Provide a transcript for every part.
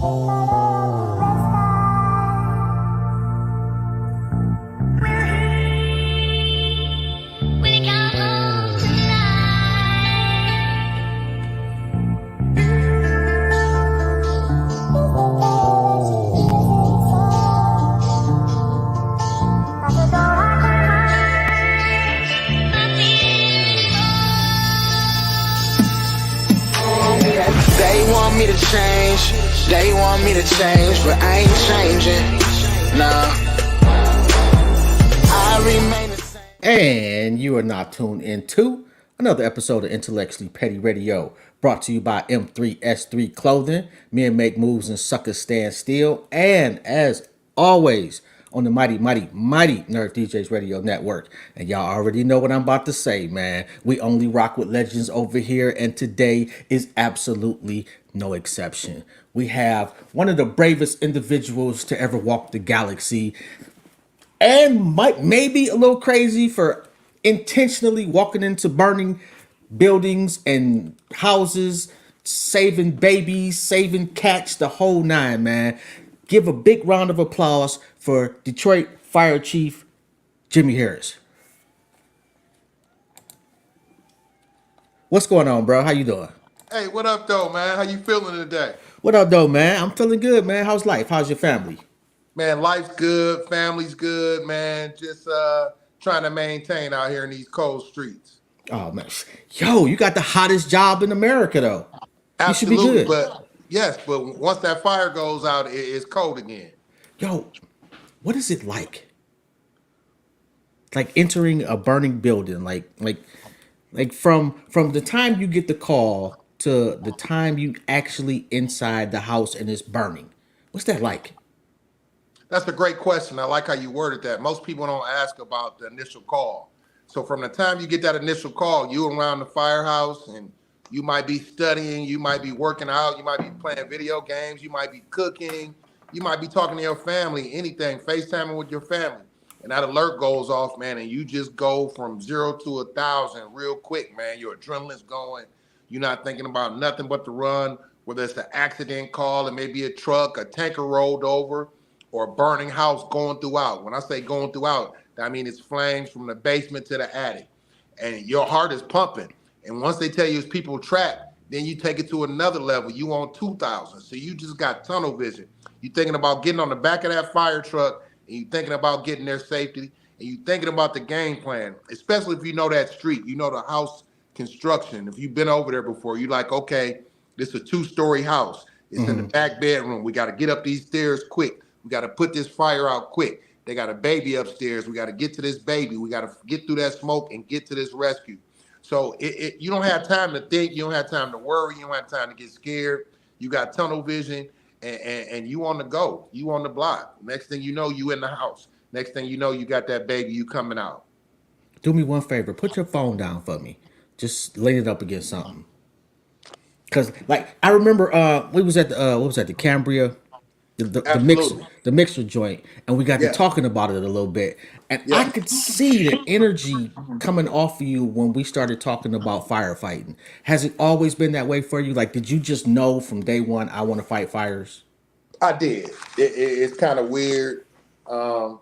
They want me to change, they want me to change, but I ain't changing, nah. I remain the same. And you are now tuned into another episode of Intellectually Petty Radio, brought to you by M3S3 Clothing. Men make moves and suckers stand still. And as always, on the mighty Nerd DJs Radio Network. And y'all already know what I'm about to say, man. We only rock with legends over here, and today is absolutely no exception. We have one of the bravest individuals to ever walk the galaxy, and might maybe a little crazy for intentionally walking into burning buildings and houses, saving babies, saving cats, the whole nine, man. Give a big round of applause for Detroit Fire Chief Jimmy Harris. What's going on, bro? How you doing? Hey, what up, though, man? How you feeling today? What up, though, man? I'm feeling good, man. How's life? How's your family? Man, life's good, family's good, man. Just trying to maintain out here in these cold streets. Oh, man. Yo, you got the hottest job in America, though. You should be Absolutely, good. but yes, but once that fire goes out, it's cold again. Yo, what is it like? Like entering a burning building, like from the time you get the call to the time you actually inside the house and it's burning. What's that like? That's a great question. I like how you worded that. Most people don't ask about the initial call. So from the time you get that initial call, you around the firehouse and you might be studying, you might be working out, you might be playing video games, you might be cooking, you might be talking to your family, anything, FaceTiming with your family. And that alert goes off, man, and you just go from 0 to 1,000 real quick, man. Your adrenaline's going. You're not thinking about nothing but to run, whether it's an accident call, it may be a truck, a tanker rolled over, or a burning house going throughout. When I say going throughout, I mean it's flames from the basement to the attic. And your heart is pumping. And once they tell you it's people trapped, then you take it to another level. You on 2,000. So you just got tunnel vision. You're thinking about getting on the back of that fire truck, and you're thinking about getting their safety, and you're thinking about the game plan, especially if you know that street, you know the house construction. If you've been over there before, you're like, okay, this is a 2-story house. It's in the back bedroom. We got to get up these stairs quick. We got to put this fire out quick. They got a baby upstairs. We got to get to this baby. We got to get through that smoke and get to this rescue. So you don't have time to think. You don't have time to worry. You don't have time to get scared. You got tunnel vision, and you on the go. You on the block. Next thing you know, you in the house. Next thing you know, you got that baby. You coming out. Do me one favor. Put your phone down for me. Just lay it up against something. Cause like I remember, we was at the what was that? The Cambria, Absolutely. the mixer joint, and we got to Yeah. talking about it a little bit, and I Yeah. could see the energy coming off of you when we started talking about firefighting. Has it always been that way for you? Like, did you just know from day one I want to fight fires? I did. It's kind of weird. Um,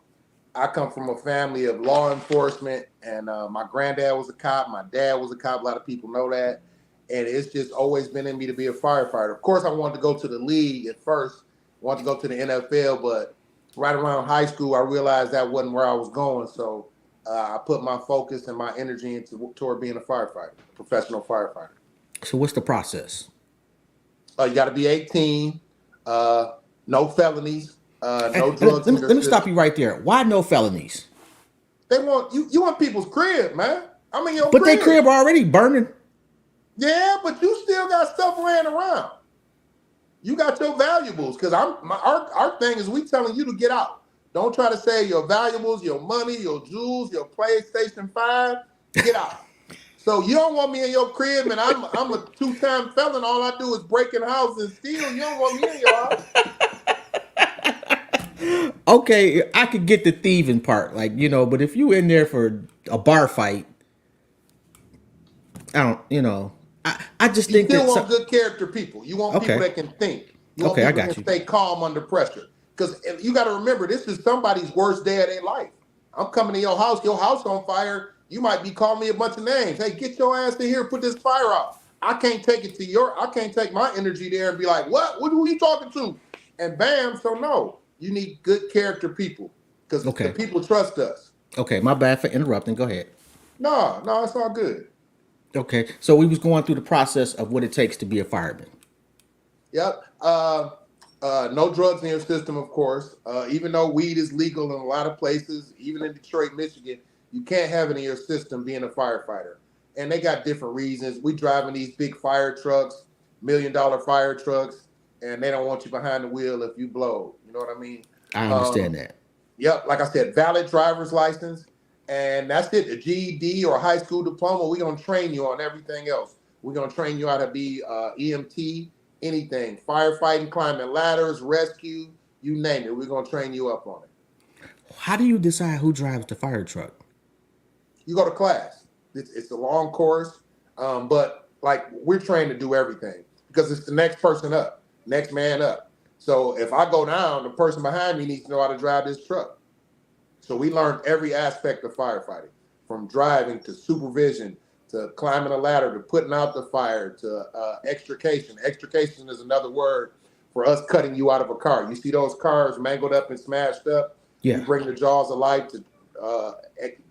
I come from a family of law enforcement, and my granddad was a cop. My dad was a cop. A lot of people know that. And it's just always been in me to be a firefighter. Of course, I wanted to go to the league at first, wanted to go to the NFL, but right around high school, I realized that wasn't where I was going. So I put my focus and my energy into toward being a firefighter, a professional firefighter. So what's the process? You got to be 18, no felonies, no And drugs in your let me stop system. you right there. Why no felonies? They want you. You want people's crib, man. I'm in your But they crib. crib already burning. Yeah, but you still got stuff laying around. You got your valuables because our thing is we telling you to get out. Don't try to say your valuables, your money, your jewels, your PlayStation 5. Get out. So you don't want me in your crib, and I'm a 2-time felon. All I do is break in houses and steal. You don't want me in your house. Okay, I could get the thieving part, like, but if you in there for a bar fight, I don't, I just You think still that want good character people. You want people okay, that can think. You want Okay, I people got to you. stay calm under pressure. Because you got to remember, this is somebody's worst day of their life. I'm coming to your house on fire. You might be calling me a bunch of names. Hey, get your ass in here, put this fire out. I can't take my energy there and be like, what? What are you talking to? And bam, so no. You need good character people because the Okay. people trust us. Okay, my bad for interrupting. Go ahead. No, no, it's all good. Okay, so we was going through the process of what it takes to be a fireman. Yep. No drugs in your system, of course. Even though weed is legal in a lot of places, even in Detroit, Michigan, you can't have it in your system being a firefighter. And they got different reasons. We driving these big fire trucks, $1 million fire trucks, and they don't want you behind the wheel if you blow. You know what I mean? I Um, understand that. Yep, like I said, valid driver's license, and that's it. A GED or a high school diploma. We're gonna train you on everything else. We're gonna train you how to be EMT, anything, firefighting, climbing ladders, rescue, you name it. We're gonna train you up on it. How do you decide who drives the fire truck? You go to class. It's a long course, but like we're trained to do everything because it's the next person up, next man up. So if I go down, the person behind me needs to know how to drive this truck. So we learned every aspect of firefighting, from driving to supervision to climbing a ladder to putting out the fire to extrication. Extrication is another word for us cutting you out of a car. You see those cars mangled up and smashed up? We Yeah. bring the jaws of life to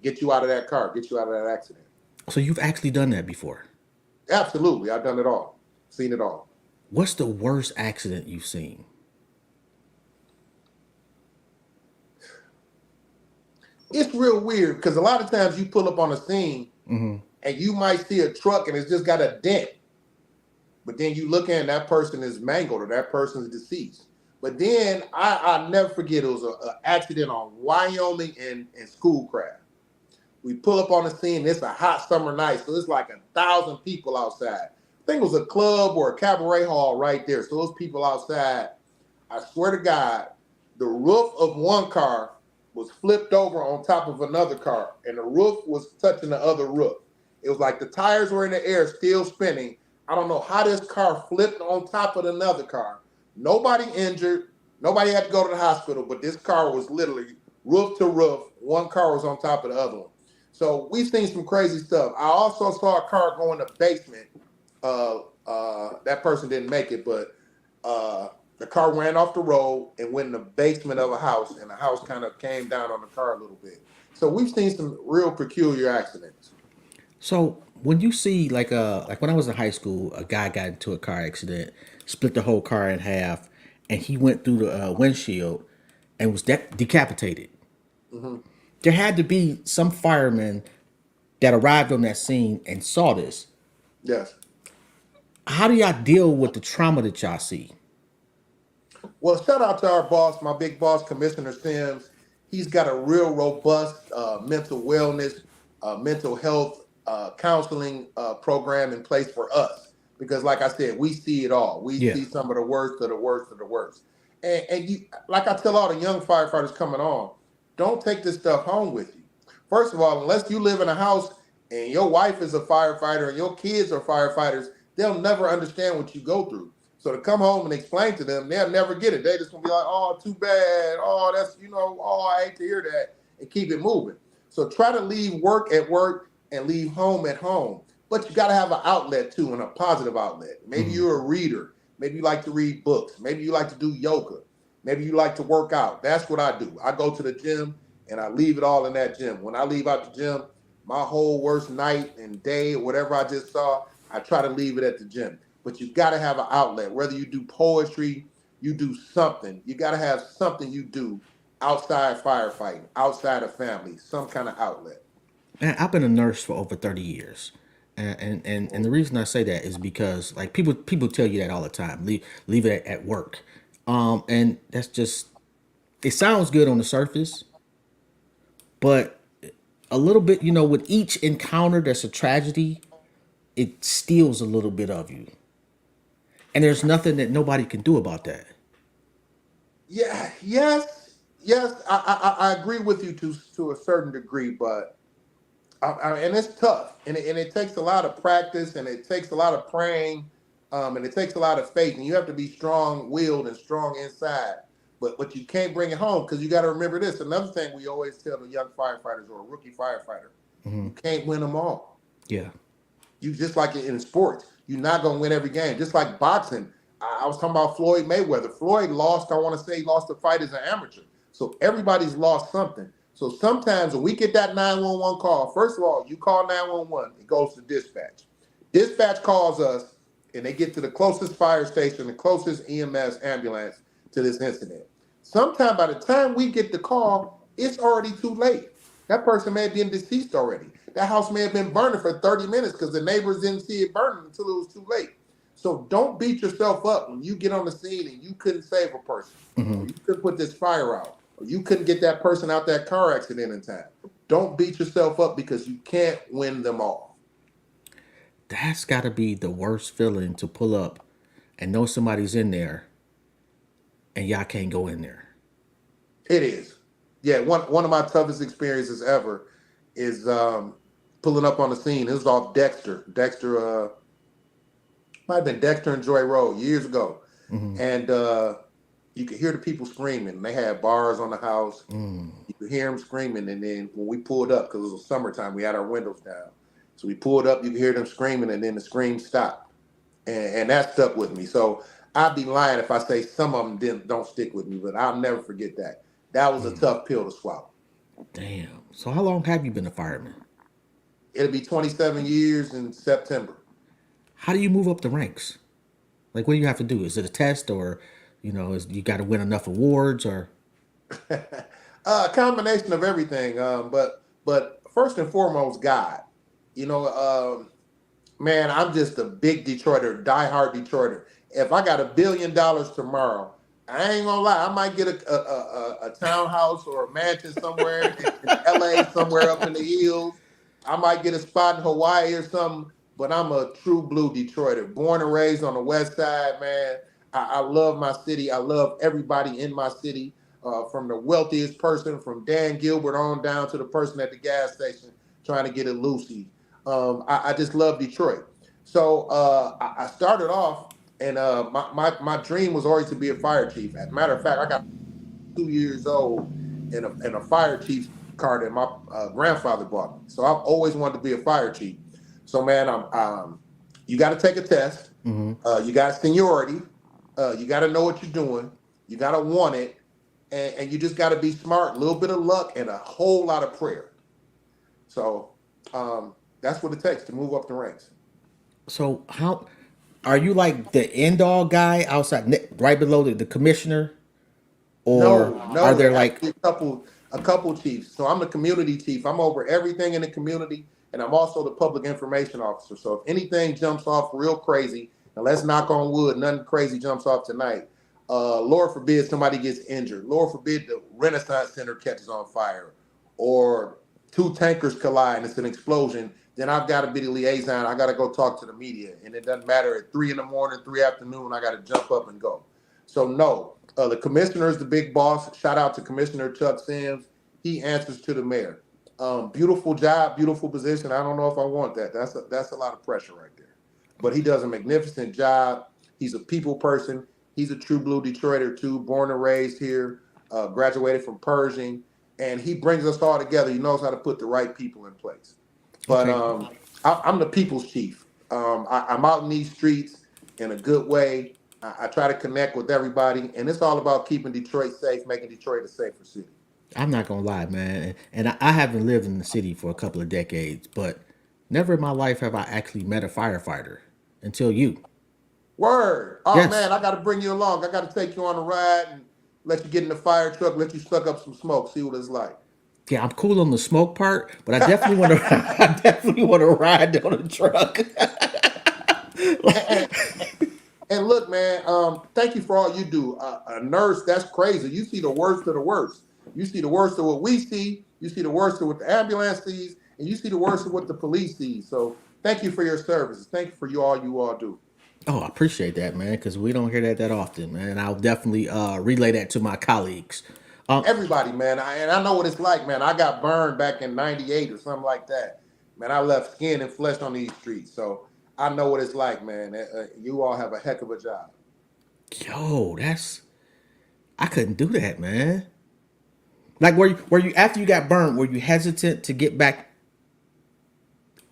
get you out of that car, get you out of that accident. So you've actually done that before. Absolutely. I've done it all, seen it all. What's the worst accident you've seen? It's real weird because a lot of times you pull up on a scene and you might see a truck and it's just got a dent. But then you look and that person is mangled or that person is deceased. But then I'll never forget, it was an accident on Wyoming and Schoolcraft. We pull up on the scene, it's a hot summer night, so it's like 1,000 people outside. I think it was a club or a cabaret hall right there. So those people outside, I swear to God, the roof of one car was flipped over on top of another car, and the roof was touching the other roof. It was like the tires were in the air, still spinning. I don't know how this car flipped on top of another car. Nobody injured. Nobody had to go to the hospital, but this car was literally roof to roof. One car was on top of the other one. So we've seen some crazy stuff. I also saw a car go in the basement. That person didn't make it, but the car ran off the road and went in the basement of a house, and the house kind of came down on the car a little bit. So we've seen some real peculiar accidents. So when you see like when I was in high school, a guy got into a car accident, split the whole car in half, and he went through the windshield and was decapitated. Hmm. There had to be some firemen that arrived on that scene and saw this. Yes. How do y'all deal with the trauma that y'all see? Well, shout out to our boss, my big boss, Commissioner Sims. He's got a real robust mental wellness, mental health counseling program in place for us. Because, like I said, we see it all. We Yeah. see some of the worst of the worst of the worst. And you, like I tell all the young firefighters coming on, don't take this stuff home with you. First of all, unless you live in a house and your wife is a firefighter and your kids are firefighters, they'll never understand what you go through. So to come home and explain to them, they'll never get it. They just gonna be like, "Oh, too bad. Oh, that's Oh, I hate to hear that," and keep it moving. So try to leave work at work and leave home at home. But you got to have an outlet too, and a positive outlet. Maybe you're a reader. Maybe you like to read books. Maybe you like to do yoga. Maybe you like to work out. That's what I do. I go to the gym and I leave it all in that gym. When I leave out the gym, my whole worst night and day, whatever I just saw, I try to leave it at the gym. But you got to have an outlet. Whether you do poetry, you do something. You got to have something you do outside firefighting, outside of family, some kind of outlet. Man, I've been a nurse for over 30 years. And the reason I say that is because like people tell you that all the time. Leave it at work. And that's just it sounds good on the surface, but a little bit, with each encounter that's a tragedy, it steals a little bit of you. And there's nothing that nobody can do about that. Yeah, yes, yes. I agree with you to a certain degree, but and it's tough, and it takes a lot of practice, and it takes a lot of praying. And it takes a lot of faith, and you have to be strong-willed and strong inside. But you can't bring it home because you got to remember this. Another thing we always tell the young firefighters or a rookie firefighter, Hmm. you can't win them all. Yeah. You just like in sports, you're not gonna win every game. Just like boxing, I was talking about Floyd Mayweather. Floyd lost. I want to say he lost the fight as an amateur. So everybody's lost something. So sometimes when we get that 911 call, first of all, you call 911. It goes to dispatch. Dispatch calls us, and they get to the closest fire station, the closest EMS ambulance to this incident. Sometime by the time we get the call, it's already too late. That person may have been deceased already. That house may have been burning for 30 minutes because the neighbors didn't see it burning until it was too late. So don't beat yourself up when you get on the scene and you couldn't save a person, Hmm. or you couldn't put this fire out, or you couldn't get that person out that car accident in time. Don't beat yourself up because you can't win them all. That's got to be the worst feeling to pull up and know somebody's in there and y'all can't go in there. It is. Yeah, one of my toughest experiences ever is pulling up on the scene. It was off Dexter. Dexter might have been Dexter and Joy Road years ago. Hmm. And you could hear the people screaming. They had bars on the house. Mm. You could hear them screaming. And then when we pulled up, because it was summertime, we had our windows down. So we pulled up, you could hear them screaming, and then the scream stopped. And that stuck with me. So I'd be lying if I say some of them don't stick with me, but I'll never forget that. That was a tough pill to swallow. Damn. So how long have you been a fireman? It'll be 27 years in September. How do you move up the ranks? Like, what do you have to do? Is it a test, or is you got to win enough awards, or? A combination of everything. But first and foremost, God. You know, man, I'm just a big Detroiter, diehard Detroiter. If I got $1 billion tomorrow, I ain't gonna lie, I might get a townhouse or a mansion somewhere in LA, somewhere up in the hills. I might get a spot in Hawaii or something, but I'm a true blue Detroiter, born and raised on the west side, man. I love my city. I love everybody in my city, from the wealthiest person, from Dan Gilbert on down to the person at the gas station trying to get a Lucy. I just love Detroit. So I started off, and my dream was always to be a fire chief. As a matter of fact, I got 2 years old in a fire chief's car that my grandfather bought me. So I've always wanted to be a fire chief. So man, you got to take a test. Hmm. You got seniority. You got to know what you're doing. You got to want it, and you just got to be smart. A little bit of luck and a whole lot of prayer. So that's what it takes to move up the ranks. So how are you like the end all guy outside, right below the commissioner, or No, are no, there like? actually a couple chiefs. So I'm the community chief. I'm over everything in the community, and I'm also the public information officer. So if anything jumps off real crazy, and let's knock on wood, nothing crazy jumps off tonight. Lord forbid somebody gets injured. Lord forbid the Renaissance Center catches on fire, or two tankers collide and it's an explosion. Then I've got to be the liaison. I got to go talk to the media, and it doesn't matter at 3 in the morning, 3 afternoon. I got to jump up and go. So no, the commissioner is the big boss. Shout out to Commissioner Chuck Sims. He answers to the mayor. Beautiful job, beautiful position. I don't know if I want that. That's a lot of pressure right there. But he does a magnificent job. He's a people person. He's a true blue Detroiter too, born and raised here, graduated from Pershing, and he brings us all together. He knows how to put the right people in place. But Okay. I'm the people's chief. I'm out in these streets in a good way. I try to connect with everybody, and it's all about keeping Detroit safe, making Detroit a safer city. I'm not gonna lie, man, and I haven't lived in the city for a couple of decades, but never in my life have I actually met a firefighter until you. Word. Oh Yes. man, I got to bring you along. I got to take you on a ride and let you get in the fire truck, let you suck up some smoke, see what it's like. Yeah, I'm cool on the smoke part, but I definitely want to. I definitely want to ride down the truck. And, and look, man, thank you for all you do. A nurse, that's crazy. You see the worst of the worst. You see the worst of what we see. You see the worst of what the ambulance sees, and you see the worst of what the police sees. So thank you for your services. Thank you for you all do. Oh, I appreciate that, man, because we don't hear that often, man. I'll definitely relay that to my colleagues. Um, Everybody, man, and I know what it's like, man. I got burned back in '98 or something like that. Man, I left skin and flesh on these streets. So I know what it's like, man. You all have a heck of a job. Yo, I couldn't do that, man. Like, were you after you got burned? Were you hesitant to get back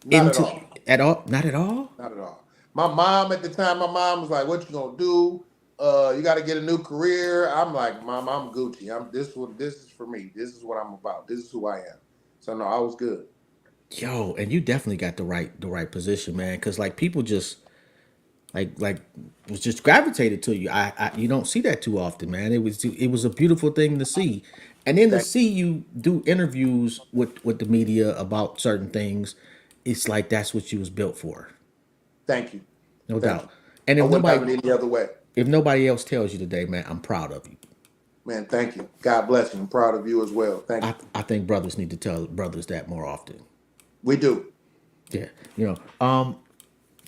Not at into all. at all? Not at all. Not at all. My mom at the time, my mom was like, "What you gonna do? You got to get a new career." I'm like, "Mom, I'm Gucci. I'm this. What this is for me. This is what I'm about. This is who I am." So no, I was good. Yo, and you definitely got the right position, man. Because like people just like was just gravitated to you. You don't see that too often, man. It was a beautiful thing to see, and then to Thank, see you do interviews with the media about certain things, it's like that's what you was built for, thank you, no thank doubt. you. And I if wouldn't have nobody it any other way, if nobody else tells you today, man, I'm proud of you. man. Thank you. God bless you. I'm proud of you as well. Thank you. I think brothers need to tell brothers that more often. We do. Yeah,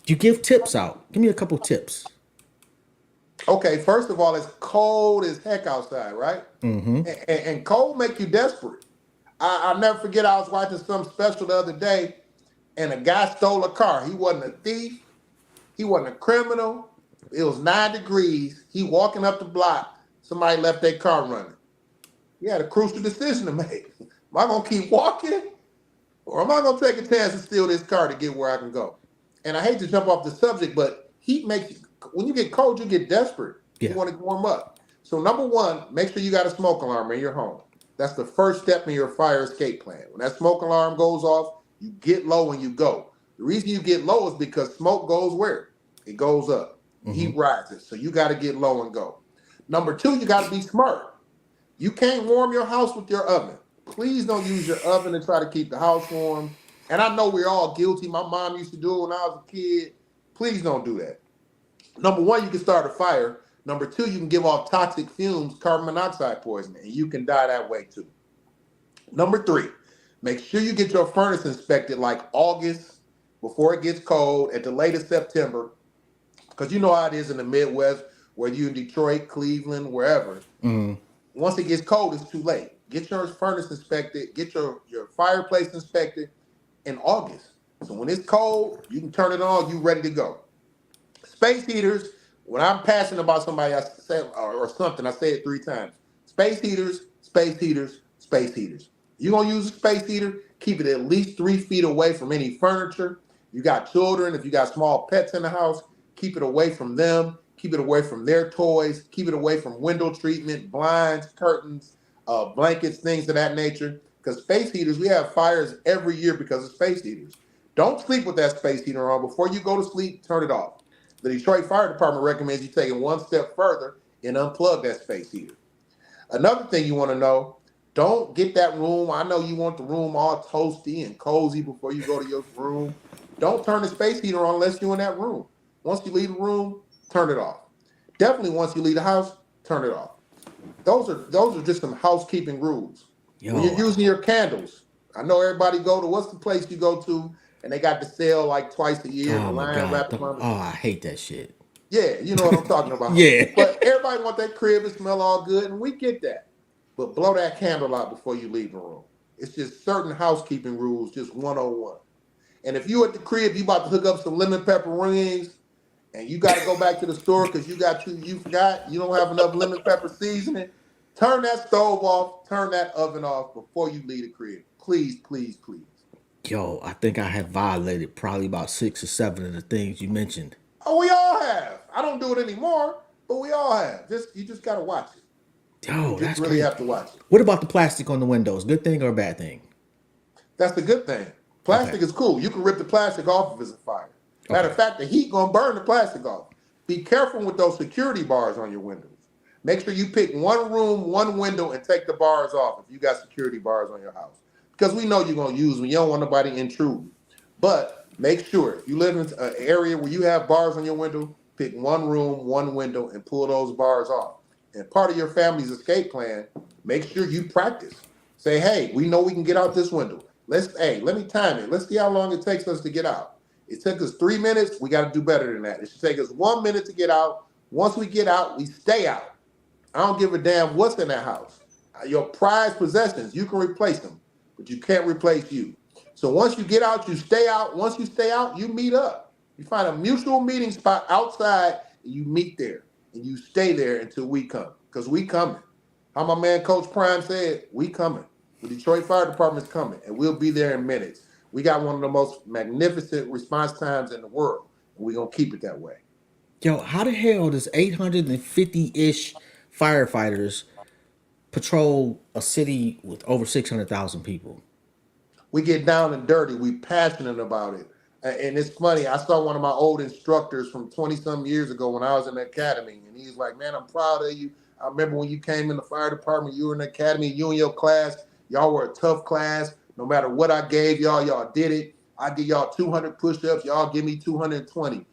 you give tips out. Give me a couple tips. Okay. First of all, it's cold as heck outside, right? And cold make you desperate. I'll never forget. I was watching some special the other day, and a guy stole a car. He wasn't a thief. He wasn't a criminal. It was 9 degrees. He walking up the block. Somebody left their car running. He had a crucial decision to make. Am I gonna keep walking, or am I gonna take a chance to steal this car to get where I can go? And I hate to jump off the subject, but heat makes you, when you get cold, you get desperate. You Yeah. want to warm up. So number one, make sure you got a smoke alarm in your home. That's the first step in your fire escape plan. When that smoke alarm goes off, you get low and you go. The reason you get low is because smoke goes where? It goes up. Heat rises. So you got to get low and go. Number two, you got to be smart. You can't warm your house with your oven. Please don't use your oven to try to keep the house warm. And I know we're all guilty. My mom used to do it when I was a kid. Please don't do that. Number one, you can start a fire. Number two, you can give off toxic fumes, carbon monoxide poisoning, and you can die that way too. Number three, make sure you get your furnace inspected like August before it gets cold, at the latest September, because you know how it is in the Midwest, whether you're in Detroit, Cleveland, wherever. Once it gets cold, it's too late. Get your furnace inspected, get your fireplace inspected in August. So when it's cold, you can turn it on, you ready to go. Space heaters, when I'm passionate about somebody I say, or something, I say it 3 times. Space heaters, space heaters, space heaters. You're going to use a space heater, keep it at least 3 feet away from any furniture. You got children, if you got small pets in the house, keep it away from them. Keep it away from their toys. Keep it away from window treatment, blinds, curtains, blankets, things of that nature. Because space heaters, we have fires every year because of space heaters. Don't sleep with that space heater on. Before you go to sleep, turn it off. The Detroit Fire Department recommends you take it one step further and unplug that space heater. Another thing you want to know, don't get that room. I know you want the room all toasty and cozy before you go to your room. Don't turn the space heater on unless you're in that room. Once you leave the room, turn it off. Definitely once you leave the house, turn it off. Those are just some housekeeping rules. When you're Yo, using your candles, I know everybody go to, what's the place you go to and they got the sale like twice a year, the oh my line God. wrapped around the, I hate that shit. yeah, you know what I'm talking about. Yeah. But everybody want that crib to smell all good, and we get that. But blow that candle out before you leave the room. It's just certain housekeeping rules, just 101. And if you at the crib, you about to hook up some lemon pepper rings, and you got to go back to the store because you forgot you don't have enough lemon pepper seasoning. Turn that stove off, turn that oven off before you leave the crib. Please, please, please. Yo, I think I have violated probably about 6 or 7 of the things you mentioned. Oh, we all have. I don't do it anymore, but we all have. You just gotta watch it. You Yo, just that's really crazy. have to watch it. What about the plastic on the windows? Good thing or a bad thing? That's the good thing. Okay. Plastic is cool. You can rip the plastic off if it's a fire. Matter Okay. of fact, the heat gonna burn the plastic off. Be careful with those security bars on your windows. Make sure you pick one room, one window, and take the bars off if you got security bars on your house. Because we know you're gonna use them. You don't want nobody intruding. But make sure if you live in an area where you have bars on your window, pick one room, one window, and pull those bars off. And part of your family's escape plan, make sure you practice. Say, hey, we know we can get out this window. Let me time it. Let's see how long it takes us to get out. It took us 3 minutes. We got to do better than that. It should take us 1 minute to get out. Once we get out, we stay out. I don't give a damn what's in that house. Your prized possessions, you can replace them, but you can't replace you. So once you get out, you stay out. Once you stay out, you meet up. You find a mutual meeting spot outside, and you meet there, and you stay there until we come, because we coming. How my man Coach Prime said, we coming. The Detroit Fire Department's coming, and we'll be there in minutes. We got one of the most magnificent response times in the world, and we're going to keep it that way. Yo, how the hell does 850-ish firefighters patrol a city with over 600,000 people? We get down and dirty. We passionate about it. And it's funny. I saw one of my old instructors from 20 some years ago when I was in the academy, and he's like, "Man, I'm proud of you. I remember when you came in the fire department, you were in the academy, you and your class, y'all were a tough class. No matter what I gave y'all, y'all did it. I give y'all 200 push-ups, y'all give me 220.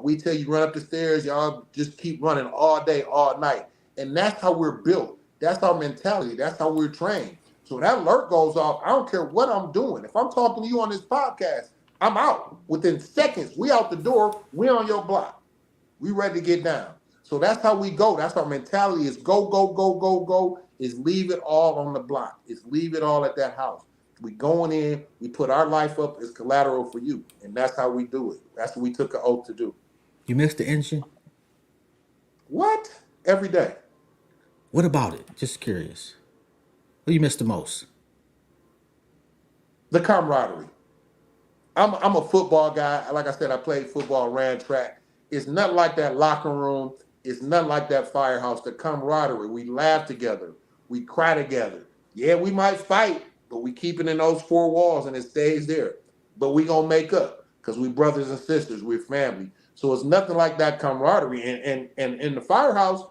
We tell you run up the stairs, y'all just keep running all day, all night." And that's how we're built. That's our mentality. That's how we're trained. So when that alert goes off, I don't care what I'm doing. If I'm talking to you on this podcast, I'm out. Within seconds, we out the door, we on your block. We ready to get down. So that's how we go. That's our mentality is go, go, go, go, go, is leave it all on the block. Is leave it all at that house. We going in, we put our life up as collateral for you. And that's how we do it. That's what we took an oath to do. You missed the engine? What? Every day. What about it? Just curious. What you missed the most? The camaraderie. I'm a football guy. Like I said, I played football, ran track. It's nothing like that locker room. It's nothing like that firehouse. The camaraderie. We laugh together. We cry together. Yeah, we might fight, but we keep it in those four walls and it stays there. But we gonna make up because we brothers and sisters. We're family. So it's nothing like that camaraderie. And in the firehouse,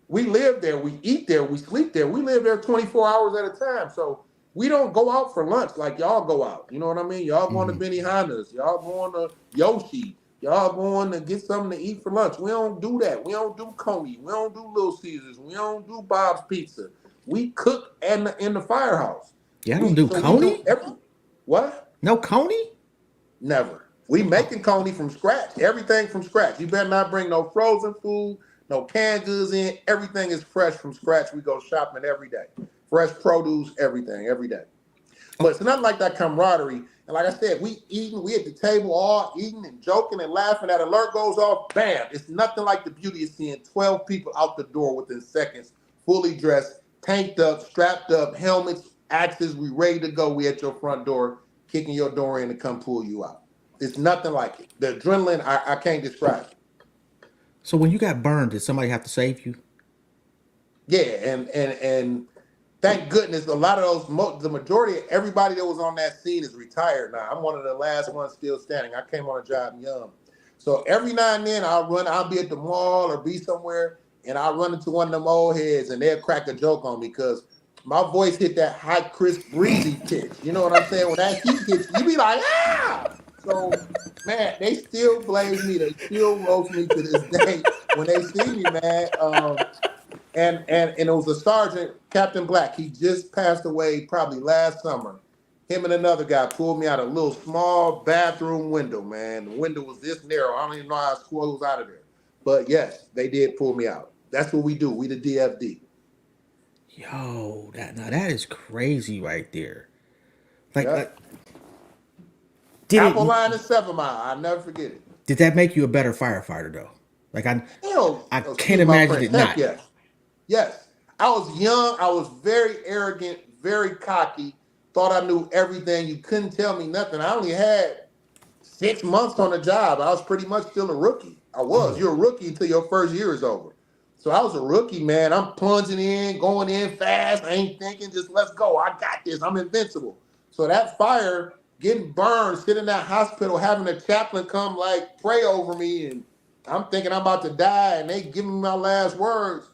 we live there. We eat there. We sleep there. We live there 24 hours at a time. So we don't go out for lunch like y'all go out. You know what I mean? Y'all going to Benihana's. Y'all going to Yoshi. Y'all going to get something to eat for lunch. We don't do that. We don't do Coney. We don't do Little Caesars. We don't do Bob's Pizza. We cook in the firehouse. Yeah, I don't do Coney? What? No Coney? Never. We making Coney from scratch. Everything from scratch. You better not bring no frozen food, no canned goods in. Everything is fresh from scratch. We go shopping every day. Fresh produce, everything, every day. But it's not like that camaraderie. And like I said, we eating, we at the table all eating and joking and laughing. That alert goes off, bam. It's nothing like the beauty of seeing 12 people out the door within seconds, fully dressed, tanked up, strapped up, helmets, axes. We ready to go. We at your front door, kicking your door in to come pull you out. It's nothing like it. The adrenaline, I can't describe it. So when you got burned, did somebody have to save you? Yeah, and thank goodness a lot of those, the majority of everybody that was on that scene is retired now. I'm one of the last ones still standing. I came on a job young. So every now and then I'll be at the mall or be somewhere and I'll run into one of them old heads and they'll crack a joke on me because my voice hit that hot, crisp, breezy pitch. You know what I'm saying? When that heat hits, you be like, ah! So, man, they still blaze me. They still roast me to this day when they see me, man. And it was a sergeant, Captain Black. He just passed away probably last summer. Him and another guy pulled me out a little small bathroom window, man. The window was this narrow. I don't even know how I squeezed out of there. But yes, they did pull me out. That's what we do. We the DFD. Yo, that is crazy right there. Like, Yep. like did Apple it, line and 7 Mile. I'll never forget it. did that make you a better firefighter though? Like I Excuse can't my imagine French. it not. Heck yes. Yes. I was young. I was very arrogant, very cocky. Thought I knew everything. You couldn't tell me nothing. I only had 6 months on the job. I was pretty much still a rookie. I was. You're a rookie until your first year is over. So I was a rookie, man. I'm plunging in, going in fast. I ain't thinking, just let's go. I got this. I'm invincible. So that fire, getting burned, sitting in that hospital, having a chaplain come like pray over me, and I'm thinking I'm about to die, and they give me my last words.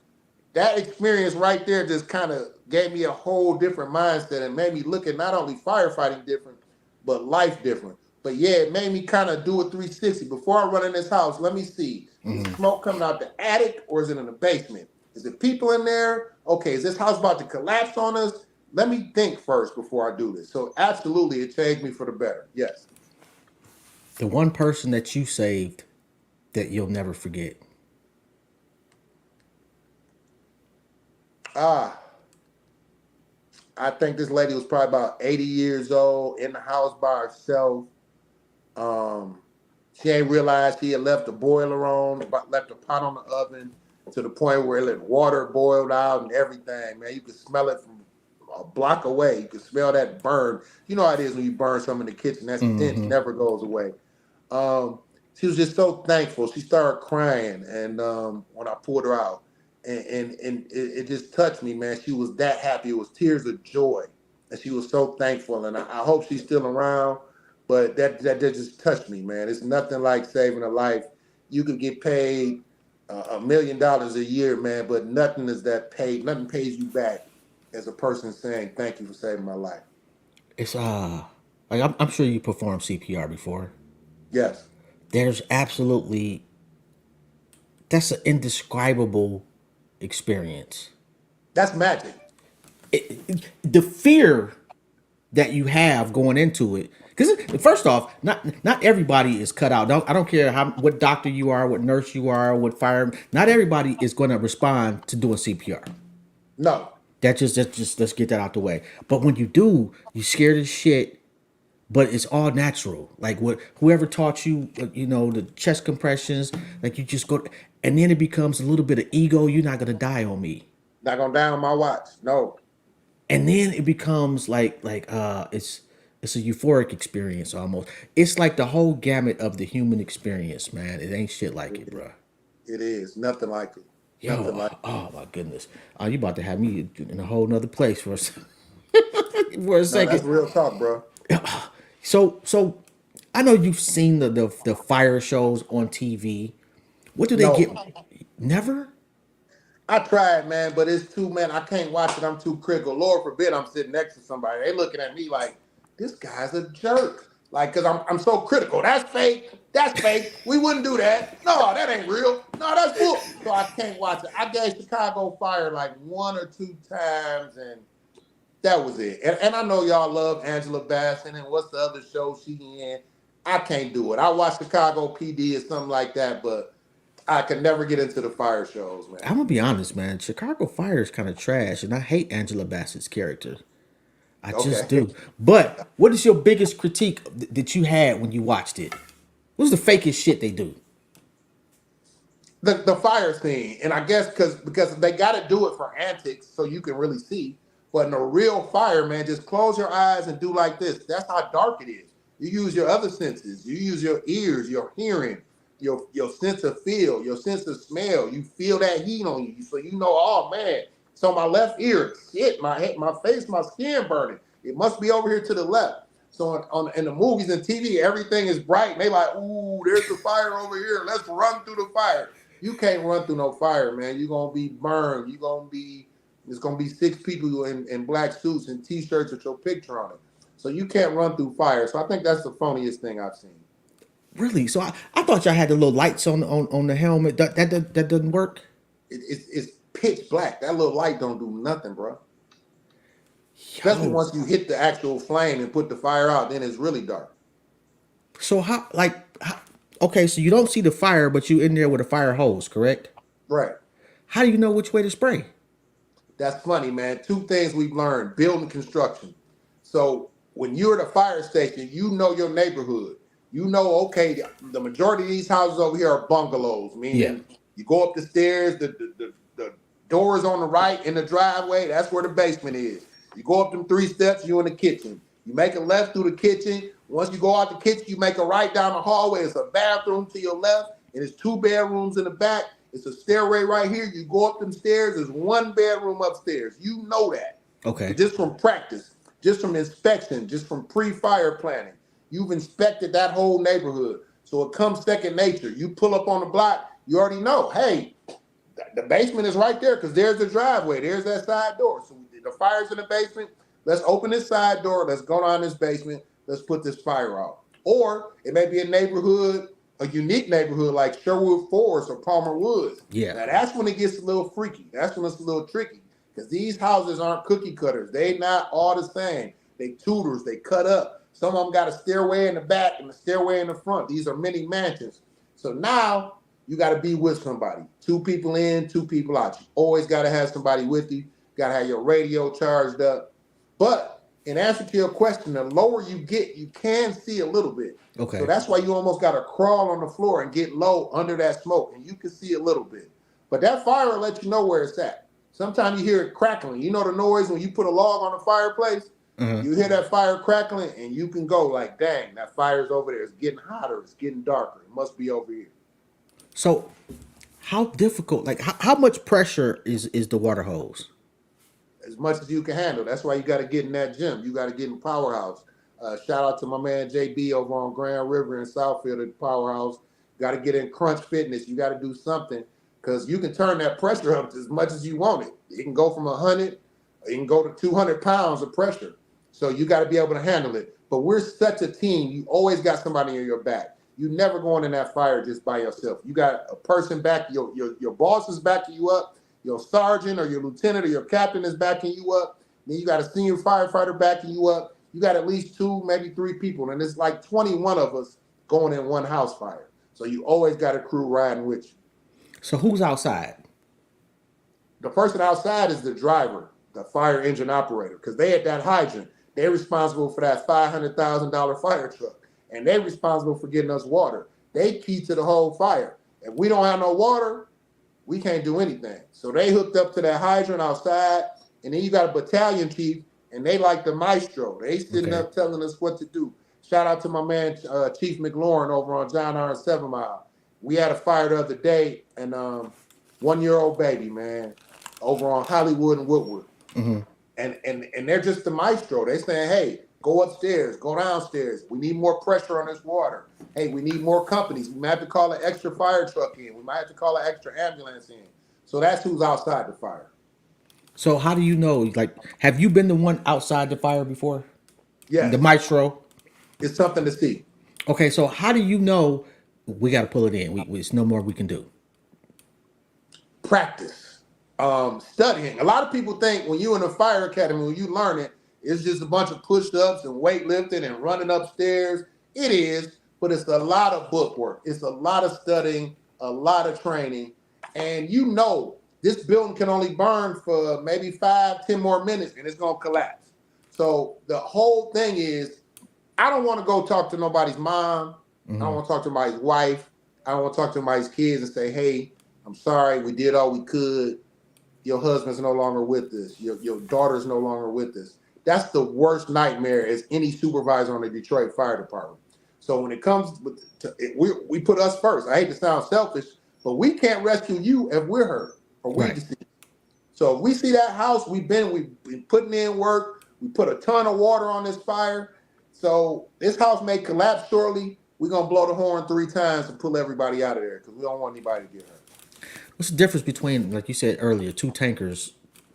That experience right there just kind of gave me a whole different mindset and made me look at not only firefighting different, but life different. But yeah, it made me kind of do a 360. Before I run in this house, let me see. Is smoke coming out the attic or is it in the basement? Is it people in there? Okay, is this house about to collapse on us? Let me think first before I do this. So absolutely, it changed me for the better. Yes. The one person that you saved that you'll never forget. I think this lady was probably about 80 years old in the house by herself. She ain't realized she had left the boiler on, left the pot on the oven to the point where the water boiled out and everything. Man, you could smell it from a block away. You could smell that burn. You know how it is when you burn something in the kitchen. That stench never goes away. She was just so thankful. She started crying, and when I pulled her out, and it just touched me, man. She was that happy. It was tears of joy, and she was so thankful. And I hope she's still around. But that just touched me, man. It's nothing like saving a life. You could get paid $1 million a year, man, but nothing is that paid. Nothing pays you back as a person saying thank you for saving my life. It's like I'm sure you performed CPR before. Yes, There's absolutely that's an indescribable experience. that's magic. The fear that you have going into it, because first off, not everybody is cut out. I don't care what doctor you are, what nurse you are, what fireman. Not everybody is going to respond to doing CPR. No, That's just let's get that out the way. But when you do, you scared as shit. But it's all natural. Like what whoever taught you, the chest compressions. Like you just go, and then it becomes a little bit of ego. You're not gonna die on me, not gonna down my watch. No, and then it becomes it's a euphoric experience almost. It's like the whole gamut of the human experience, man. It ain't shit like it, bro. it is nothing like it. Nothing Yo, like oh my goodness. You about to have me in a whole nother place for a, for a no. That's second. real talk, bro. So I know you've seen the fire shows on TV. What do they No, get? Never? I tried, man, but it's too, man. I can't watch it. I'm too critical. Lord forbid I'm sitting next to somebody. They looking at me like this guy's a jerk. Like, cause I'm so critical. That's fake. That's fake. We wouldn't do that. No, that ain't real. No, that's bull. So I can't watch it. I gave Chicago Fire like 1 or 2 times, and that was it. And I know y'all love Angela Bassett and what's the other show she in. I can't do it. I watch Chicago PD or something like that, but I can never get into the fire shows, man. I'm gonna be honest, man. Chicago Fire is kind of trash, and I hate Angela Bassett's character. I just Okay. do. But what is your biggest critique that you had when you watched it? What's the fakest shit they do? The fire scene, and I guess because they got to do it for antics so you can really see. But in a real fire, man, just close your eyes and do like this. That's how dark it is. You use your other senses. You use your ears, your hearing, your sense of feel, your sense of smell. You feel that heat on you, so you know. Oh man, so my left ear, shit, my head, my face, my skin burning. It must be over here to the left. So in the movies and TV, everything is bright. And they like, ooh, there's the fire over here. Let's run through the fire. You can't run through no fire, man. You're gonna be burned. There's gonna be 6 people in black suits and t-shirts with your picture on it. So you can't run through fire. So I think that's the funniest thing I've seen. Really? So I thought y'all had the little lights on the helmet. That doesn't work. It's pitch black. That little light don't do nothing, bro. Especially Yo. once you hit the actual flame and put the fire out, then it's really dark. So okay, so you don't see the fire, but you in there with a fire hose, correct? Right. How do you know which way to spray? That's funny, man. 2 things we've learned: building construction. So when you're at a fire station, you know your neighborhood. You know, okay, the majority of these houses over here are bungalows, Yeah. meaning you go up the stairs, the doors on the right in the driveway, that's where the basement is. You go up them 3 steps, you're in the kitchen. You make a left through the kitchen. Once you go out the kitchen, you make a right down the hallway. It's a bathroom to your left, and it's 2 bedrooms in the back. It's a stairway right here. You go up them stairs. There's 1 bedroom upstairs. You know that. Okay. Just from practice, just from inspection, just from pre-fire planning. You've inspected that whole neighborhood. So it comes second nature. You pull up on the block, you already know, hey, the basement is right there because there's the driveway. There's that side door. So the fire's in the basement. Let's open this side door. Let's go down this basement. Let's put this fire out. Or it may be a neighborhood, a unique neighborhood like Sherwood Forest or Palmer Woods. Yeah. Now that's when it gets a little freaky. That's when it's a little tricky because these houses aren't cookie cutters. They not all the same. They tutors. They cut up. Some of them got a stairway in the back and a stairway in the front. These are mini mansions. So now you got to be with somebody. 2 people in, 2 people out. You always got to have somebody with you. Got to have your radio charged up. But in answer to your question, the lower you get, you can see a little bit. So Okay. that's why you almost got to crawl on the floor and get low under that smoke, and you can see a little bit. But that fire will let you know where it's at. Sometimes you hear it crackling. You know the noise when you put a log on the fireplace? Uh-huh. You hear that fire crackling, and you can go like, dang, that fire's over there. It's getting hotter. It's getting darker. It must be over here. So how difficult, like how much pressure is the water hose? As much as you can handle. That's why you got to get in that gym. You got to get in Powerhouse. Shout out to my man JB over on Grand River in Southfield at Powerhouse. Got to get in Crunch Fitness. You got to do something because you can turn that pressure up as much as you want it. It can go from 100, it can go to 200 pounds of pressure. So you got to be able to handle it. But we're such a team. You always got somebody in your back. You never going in that fire just by yourself. You got a person back. Your boss is backing you up. Your sergeant or your lieutenant or your captain is backing you up. Then you got a senior firefighter backing you up. You got at least 2, maybe 3 people. And it's like 21 of us going in one house fire. So you always got a crew riding with you. So who's outside? The person outside is the driver, the fire engine operator, because they at that hydrant. They're responsible for that $500,000 fire truck. And they're responsible for getting us water. They key to the whole fire. If we don't have no water, we can't do anything. So they hooked up to that hydrant outside, and then you got a battalion chief, and they like the maestro. They sitting up telling us what to do. Shout out to my man, Chief McLaurin over on John R. 7 Mile. We had a fire the other day, and 1-year-old baby, man, over on Hollywood and Woodward. Mm-hmm. And they're just the maestro. They saying, hey, go upstairs, go downstairs. We need more pressure on this water. Hey, we need more companies. We might have to call an extra fire truck in. We might have to call an extra ambulance in. So that's who's outside the fire. So how do you know? Like, have you been the one outside the fire before? The Yes, maestro. it's something to see. Okay, so how do you know we got to pull it in? It's no more we can do. Practice, studying. A lot of people think when you're in a fire academy, when you learn it, it's just a bunch of push-ups and weightlifting and running upstairs. It is, but it's a lot of book work. It's a lot of studying, a lot of training. And you know, this building can only burn for maybe 5, 10 more minutes and it's going to collapse. So the whole thing is, I don't want to go talk to nobody's mom. I don't want to talk to nobody's wife. I don't want to talk to nobody's kids and say, hey, I'm sorry, we did all we could. Your husband's no longer with us. Your daughter's no longer with us. That's the worst nightmare as any supervisor on the Detroit Fire Department. So when it comes to we put us first. I hate to sound selfish, but we can't rescue you if we're hurt or we deceased. So if we see that house, we've been putting in work. We put a ton of water on this fire. So this house may collapse shortly. We're going to blow the horn 3 times and pull everybody out of there because we don't want anybody to get hurt. What's the difference between, like you said earlier, 2 tankers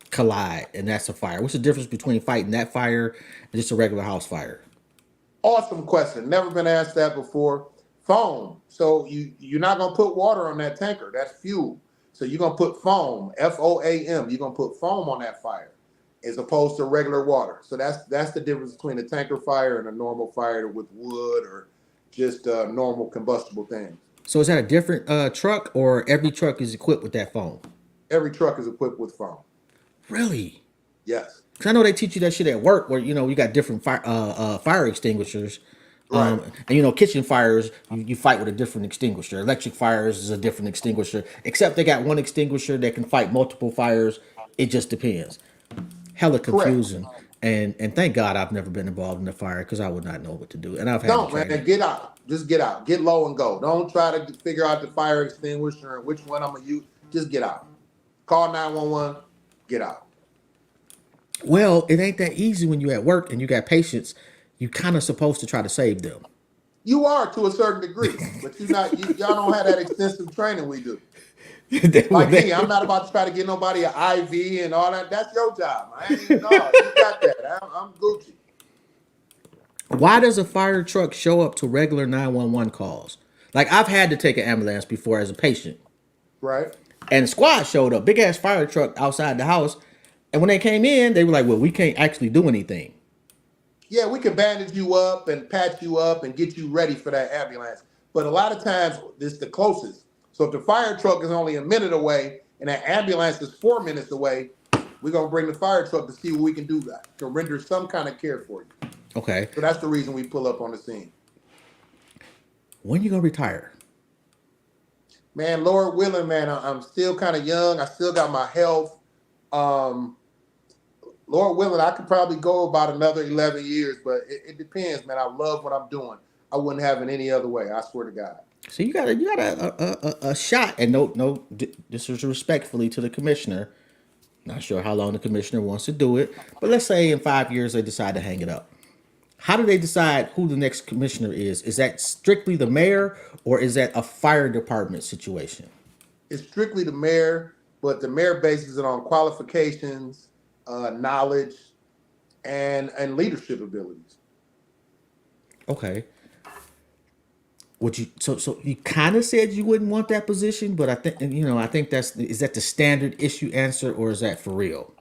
collide and that's a fire? What's the difference between fighting that fire and just a regular house fire? Awesome question. Never been asked that before. Foam. So you're not going to put water on that tanker. That's fuel. So you're going to put foam, FOAM. You're going to put foam on that fire as opposed to regular water. So that's the difference between a tanker fire and a normal fire with wood or just normal combustible things. So is that a different truck, or every truck is equipped with that foam? Every truck is equipped with foam. Really? Yes. Because I know they teach you that shit at work, where you got different fire extinguishers. Right. And kitchen fires, you fight with a different extinguisher. Electric fires is a different extinguisher. Except they got one extinguisher that can fight multiple fires. It just depends. Hella confusing. Correct. And thank God I've never been involved in a fire because I would not know what to do. And I've had Don't, to train. man. Get out. Just get out. Get low and go. Don't try to figure out the fire extinguisher and which one I'm going to use. Just get out. Call 911. Get out. Well, it ain't that easy when you at work and you got patients. You kind of supposed to try to save them. You are to a certain degree, but y'all don't have that extensive training we do. Like me, I'm not about to try to get nobody an IV and all that. That's your job. I ain't even know. You got that. I'm Gucci. Why does a fire truck show up to regular 911 calls? Like, I've had to take an ambulance before as a patient. Right. And the squad showed up, big ass fire truck outside the house. And when they came in, they were like, well, we can't actually do anything. Yeah, we can bandage you up and patch you up and get you ready for that ambulance. But a lot of times, this is the closest. So if the fire truck is only a minute away and that ambulance is 4 minutes away, We're gonna bring the fire truck to see what we can do to render some kind of care for you. Okay. So that's the reason we pull up on the scene. When you gonna retire? Man, Lord willing, man, I'm still kind of young. I still got my health. Um, Lord willing, I could probably go about another 11 years, but it depends, man. I love what I'm doing. I wouldn't have it any other way. I swear to God. So you got a shot, and no, this is respectfully to the commissioner. Not sure how long the commissioner wants to do it, but let's say in 5 years they decide to hang it up. How do they decide who the next commissioner is? Is that strictly the mayor, or is that a fire department situation? It's strictly the mayor, but the mayor bases it on qualifications, knowledge, and leadership abilities. Okay. Would you so you kind of said you wouldn't want that position, but I think that's is that the standard issue answer, or is that for real?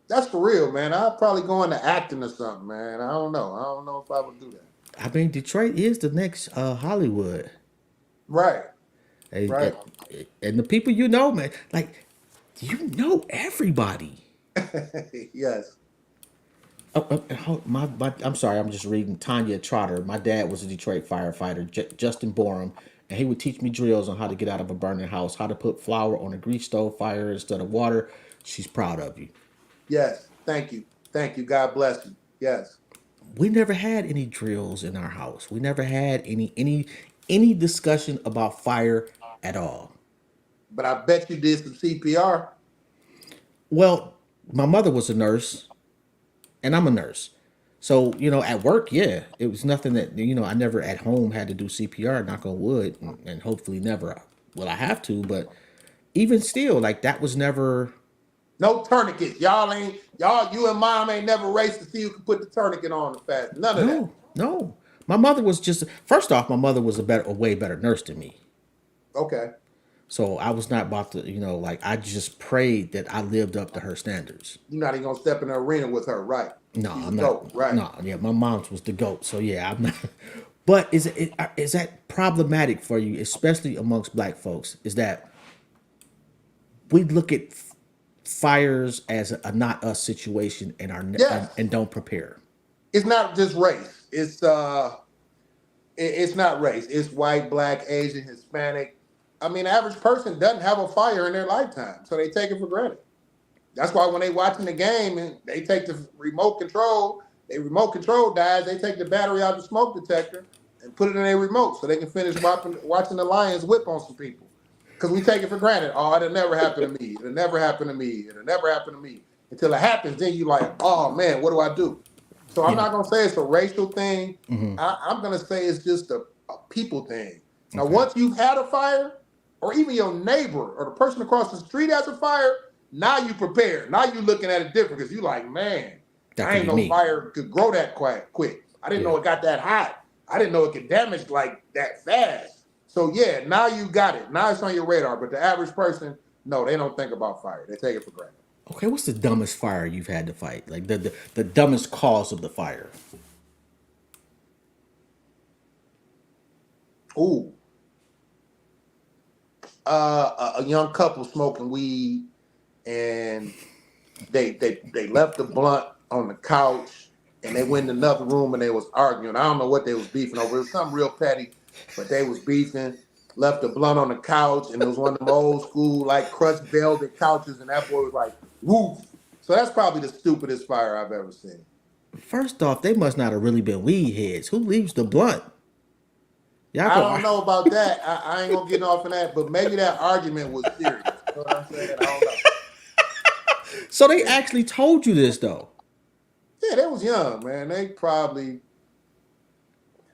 That's for real, man. I'll probably go into acting or something, man. I don't know. I don't know if I would do that. I mean, Detroit is the next Hollywood. Right, And, right. and the people you know, man, like you know everybody. Yes. I'm sorry, I'm just reading Tanya Trotter. My dad was a Detroit firefighter, Justin Borum, and he would teach me drills on how to get out of a burning house, how to put flour on a grease stove fire instead of water. She's proud of you. Yes. Thank you. Thank you. God bless you. Yes. We never had any drills in our house. We never had any discussion about fire at all. But I bet you did some CPR. Well, my mother was a nurse, and I'm a nurse. So, at work, yeah, it was nothing that, I never at home had to do CPR, knock on wood, and hopefully never will I have to. But even still, like that was never. No tourniquets. You and mom ain't never raced to see who can put the tourniquet on the fast. None of that. No. My mother was first off, my mother was a way better nurse than me. Okay. So I was not about to, like I just prayed that I lived up to her standards. You're not even gonna step in the arena with her, right? No, She's I'm a not. goat, right? No, yeah, my mom's was the goat. So yeah, I'm not. But is that problematic for you, especially amongst black folks? Is that we look at fires as a not us situation and Yes. and don't prepare. It's not just race. It's not race. It's white, black, Asian, Hispanic. I mean, the average person doesn't have a fire in their lifetime, so they take it for granted. That's why when they watching the game and they take the remote control dies, they take the battery out of the smoke detector and put it in their remote so they can finish watching the Lions whip on some people. Because we take it for granted. Oh, it'll never happen to me. It'll never happen to me. It'll never happen to me. Until it happens, then you like, oh man, what do I do? So I'm not gonna say it's a racial thing. I'm gonna say it's just a people thing. Now, once you've had a fire, or even your neighbor or the person across the street has a fire, now you prepared. Now you looking at it different because you like, man, That I could ain't be know me. fire could grow that quick. I didn't know it got that hot. I didn't know it could damage like that fast. So yeah, now you got it. Now it's on your radar. But the average person, no, they don't think about fire. They take it for granted. Okay, what's the dumbest fire you've had to fight? Like the dumbest cause of the fire? Ooh. A young couple smoking weed, and they left the blunt on the couch, and they went in another room and they was arguing. I don't know what they was beefing over. It was something real petty, but they was beefing. Left the blunt on the couch, and it was one of them old school like crushed velvet couches, and that boy was like, "Woof." So that's probably the stupidest fire I've ever seen. First off, they must not have really been weed heads. Who leaves the blunt? Y'all I go. don't know about that. I ain't gonna get off on that, but maybe that argument was serious. You know what I'm saying? I don't know. So they actually told you this though. Yeah, they was young, man. They probably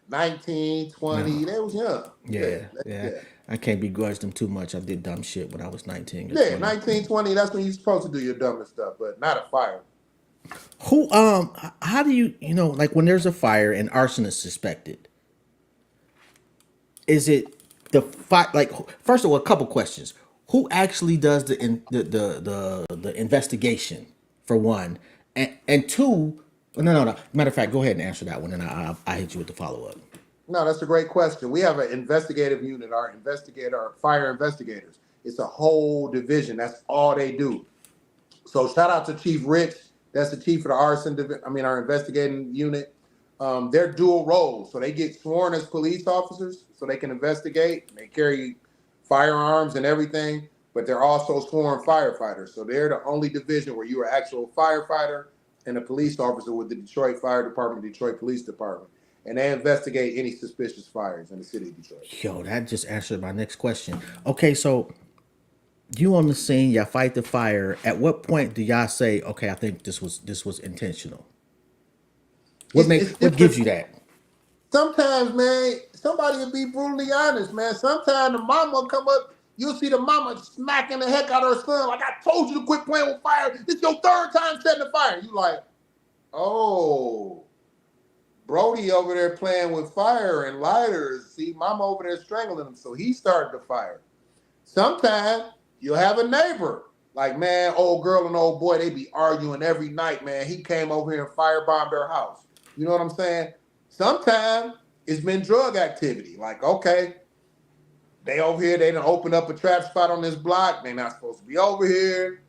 19, 20. No. They was young. Yeah. Yeah. I can't begrudge them too much. I did dumb shit when I was 19 or Yeah, 20. 19, 20, that's when you're supposed to do your dumbest stuff, but not a fire. Who how do you like when there's a fire and arson is suspected? Is it the fire like first of all a couple questions. Who actually does the investigation for one? And two, no. Matter of fact, go ahead and answer that one and I hit you with the follow-up. No, that's a great question. We have an investigative unit, our fire investigators. It's a whole division. That's all they do. So shout out to Chief Rich. That's the chief of the our investigating unit. They're dual roles. So they get sworn as police officers so they can investigate. They carry firearms and everything, but they're also sworn firefighters. So they're the only division where you're an actual firefighter and a police officer with the Detroit Fire Department, Detroit Police Department. And they investigate any suspicious fires in the city of Detroit. Yo, that just answered my next question. Okay, so you on the scene, y'all fight the fire. At what point do y'all say, okay, I think this was intentional? What gives you that? Sometimes, man, somebody will be brutally honest, man. Sometimes the mama will come up, you'll see the mama smacking the heck out of her son. Like, I told you to quit playing with fire. This is your third time setting the fire. You like, oh, Brody over there playing with fire and lighters. See, mama over there strangling him. So he started the fire. Sometimes you'll have a neighbor. Like, man, old girl and old boy, they be arguing every night, man. He came over here and firebombed their house. You know what I'm saying? Sometimes it's been drug activity. Like, okay, they over here, they done opened up a trap spot on this block. They not supposed to be over here.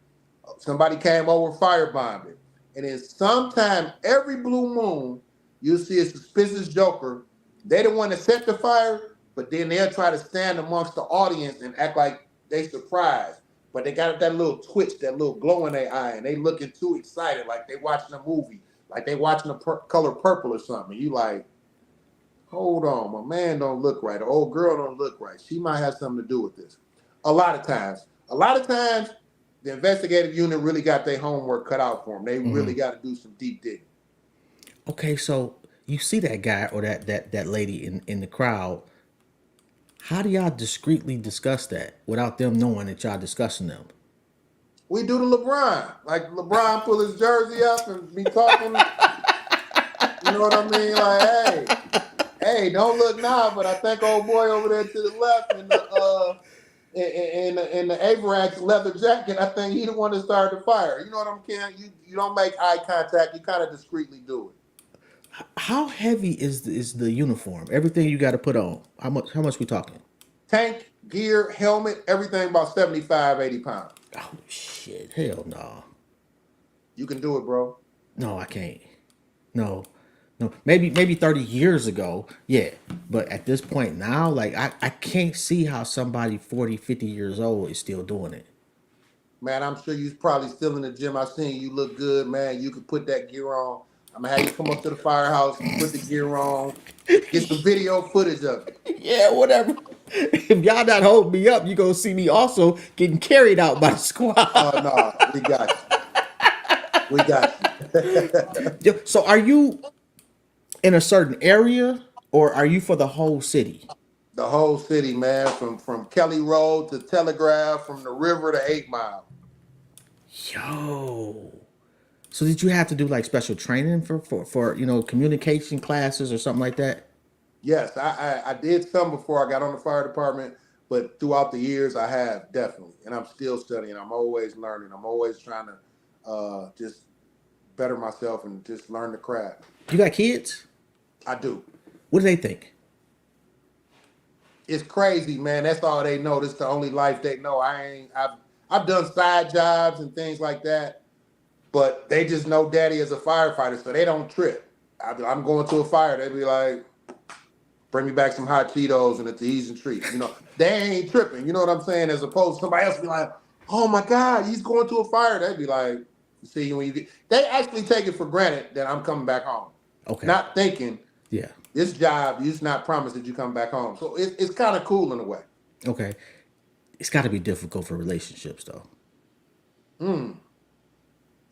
Somebody came over, firebombed it. And then sometime every blue moon, you'll see a suspicious joker. They the one that set the fire, but then they'll try to stand amongst the audience and act like they surprised. But they got that little twitch, that little glow in their eye, and they looking too excited, like they watching a movie, like they watching the color purple or something. You like, hold on, my man don't look right. The old girl don't look right. She might have something to do with this. A lot of times, the investigative unit really got their homework cut out for them. They really got to do some deep digging. Okay, so you see that guy or that lady in the crowd. How do y'all discreetly discuss that without them knowing that y'all discussing them? We do the LeBron. Like, LeBron pull his jersey up and be talking. You know what I mean? Like, hey, don't look now, but I think old boy over there to the left in the Avirex leather jacket, I think he the one that started the fire. You know what I'm saying? You don't make eye contact. You kind of discreetly do it. How heavy is the uniform? Everything you got to put on. How much we talking? Tank, gear, helmet, everything about 75, 80 pounds. Oh shit! Hell no. You can do it, bro. No, I can't. No. Maybe 30 years ago, yeah. But at this point now, like I can't see how somebody 40, 50 years old is still doing it. Man, I'm sure you're probably still in the gym. I seen you look good, man. You could put that gear on. I'm gonna have you come up to the firehouse, put the gear on, get some video footage of it. Yeah, whatever. If y'all not holding me up, you gonna see me also getting carried out by the squad. Oh no, we got you. We got you. So are you in a certain area or are you for the whole city? The whole city, man, from Kelly Road to Telegraph, from the river to 8 Mile. Yo. So did you have to do like special training for communication classes or something like that? Yes, I did some before I got on the fire department, but throughout the years I have definitely, and I'm still studying. I'm always learning. I'm always trying to just better myself and just learn the craft. You got kids? I do. What do they think? It's crazy, man. That's all they know. This is the only life they know. I've done side jobs and things like that, but they just know daddy as a firefighter, so they don't trip. I'm going to a fire, they be like, bring me back some hot Cheetos and a Tahitian treat. You know, they ain't tripping. You know what I'm saying? As opposed to somebody else be like, oh my God, he's going to a fire. They'd be like, see, when you get, they actually take it for granted that I'm coming back home. Okay. Not thinking, yeah, this job, you're not promised that you come back home. So it's kind of cool in a way. Okay. It's got to be difficult for relationships, though.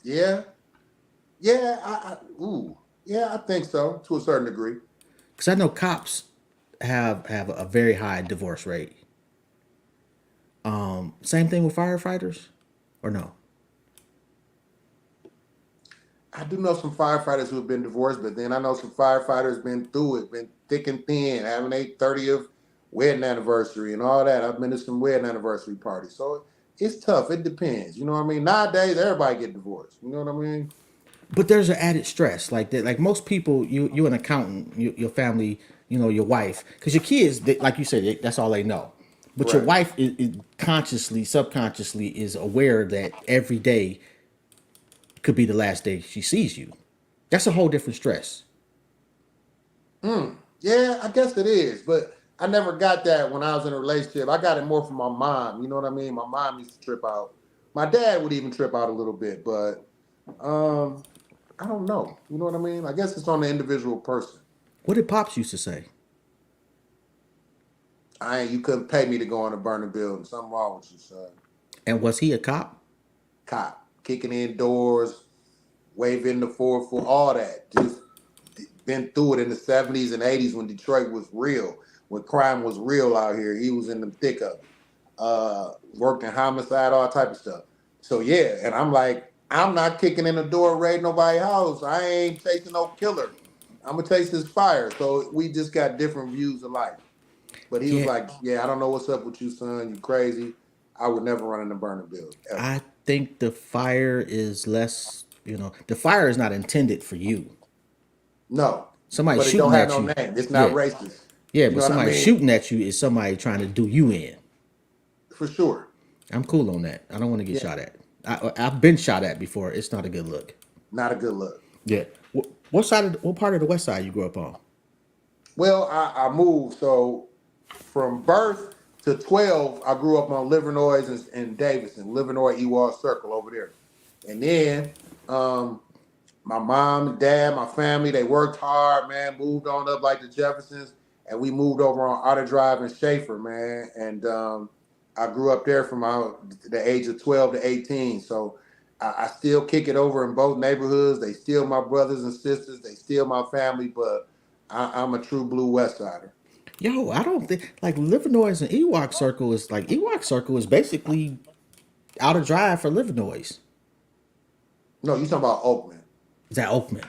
Yeah. Yeah, I think so, to a certain degree. Because I know cops have a very high divorce rate. Same thing with firefighters, or no? I do know some firefighters who have been divorced, but then I know some firefighters been through it, been thick and thin, having their 30th wedding anniversary and all that. I've been to some wedding anniversary parties. So it's tough. It depends. You know what I mean? Nowadays, everybody get divorced. You know what I mean? But there's an added stress. Like that. Like most people, you're an accountant, your family, your wife. Because your kids, like you said, that's all they know. But your wife is consciously, subconsciously is aware that every day could be the last day she sees you. That's a whole different stress. Yeah, I guess it is, but I never got that when I was in a relationship. I got it more from my mom. You know what I mean? My mom used to trip out. My dad would even trip out a little bit, but um, I don't know. You know what I mean? I guess it's on the individual person. What did Pops used to say? I ain't. You couldn't pay me to go in a burning building. Something wrong with you, son. And was he a cop? Cop kicking in doors, waving the 4-4, all that. Just been through it in the 70s and 80s when Detroit was real, when crime was real out here. He was in the thick of it. Worked in homicide, all type of stuff. So yeah, and I'm like, I'm not kicking in the door, raiding nobody's house. I ain't chasing no killer. I'm gonna chase this fire. So we just got different views of life. But he was Yeah, like, yeah, I don't know what's up with you, son. You crazy. I would never run in a burning building ever. I think the fire is less, the fire is not intended for you. No, Somebody but it don't shooting have at no you. name. It's not Yeah. racist. Yeah, You but know what I somebody mean? shooting at you is somebody trying to do you in. For sure. I'm cool on that. I don't want to get Yeah, shot at. I've been shot at before. It's not a good look. not a good look. Yeah. What part of the West Side you grew up on? Well, I moved. So from birth to 12, I grew up on Livernois and Davidson, Livernois Ewald Circle over there. And then um, my mom and dad, my family, they worked hard, man, moved on up like the Jeffersons, and we moved over on Otter Drive in Schaefer, man. And I grew up there from the age of 12 to 18. So I still kick it over in both neighborhoods. They still my brothers and sisters. They still my family, but I'm a true blue West Sider. Yo, I don't think like Livernois and Ewok Circle is basically out of drive for Livernois. No, you talking about Oakland. Is that Oakman?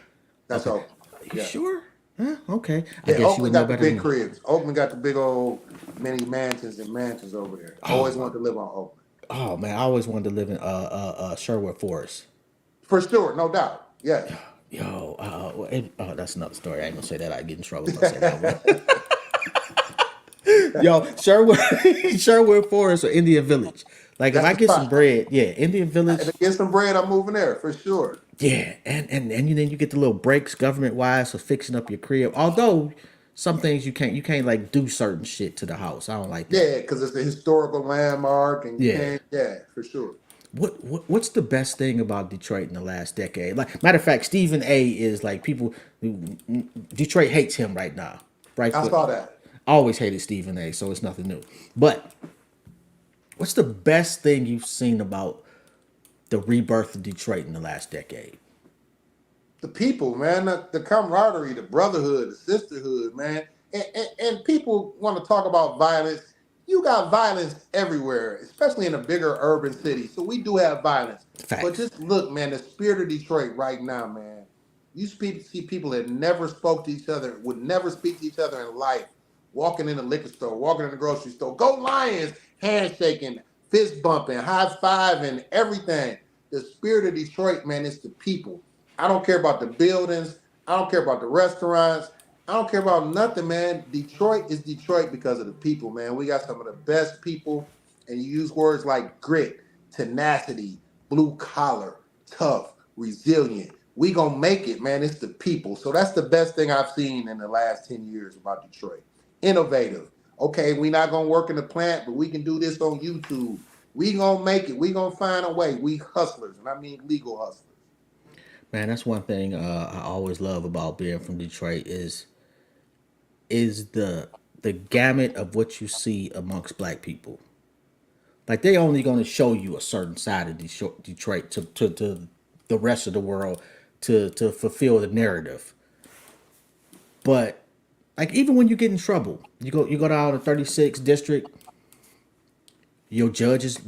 That's Okay. Oakland. Are you Yeah. sure? Huh? Okay. I Yeah, guess you would Oakland know got the better than big me. cribs. Oakland got the big old many mansions and mansions over there. Always wanted to live on Oakland. Oh man, I always wanted to live in Sherwood Forest. For sure, no doubt. Yes. Yo, that's another story. I ain't gonna say that. I get in trouble if I say that one. Yo, Sherwood, Sherwood Forest or Indian Village. Like if That's I the get some spot. bread, yeah, Indian If Village, I get some bread, I'm moving there for sure. yeah, and then you get the little breaks government wise for fixing up your crib. Although some things you can't like do certain shit to the house. I don't like that. Yeah, because it's a historical landmark and you Yeah. can't, yeah, for sure. What's the best thing about Detroit in the last decade? Like matter of fact, Stephen A is like people. Detroit hates him right now. Right I foot. saw that. I always hated Stephen A, so it's nothing new. But what's the best thing you've seen about the rebirth of Detroit in the last decade? The people, man, the camaraderie, the brotherhood, the sisterhood, man. And people want to talk about violence. You got violence everywhere, especially in a bigger urban city. So we do have violence. But Facts. just look, man, the spirit of Detroit right now, man. You see people that never spoke to each other, would never speak to each other in life, walking in the liquor store, walking in the grocery store, go Lions, handshaking, fist bumping, high fiving, everything. The spirit of Detroit, man, is the people. I don't care about the buildings. I don't care about the restaurants. I don't care about nothing, man. Detroit is Detroit because of the people, man. We got some of the best people, and you use words like grit, tenacity, blue collar, tough, resilient. We gonna make it, man. It's the people. So that's the best thing I've seen in the last 10 years about Detroit. Innovative. Okay, we not gonna work in the plant, but we can do this on YouTube. We gonna make it. We gonna find a way. We hustlers, and I mean legal hustlers. Man, that's one thing I always love about being from Detroit is the gamut of what you see amongst black people. Like they only going to show you a certain side of Detroit to the rest of the world to fulfill the narrative. But like even when you get in trouble, you go down to 36th district, your judge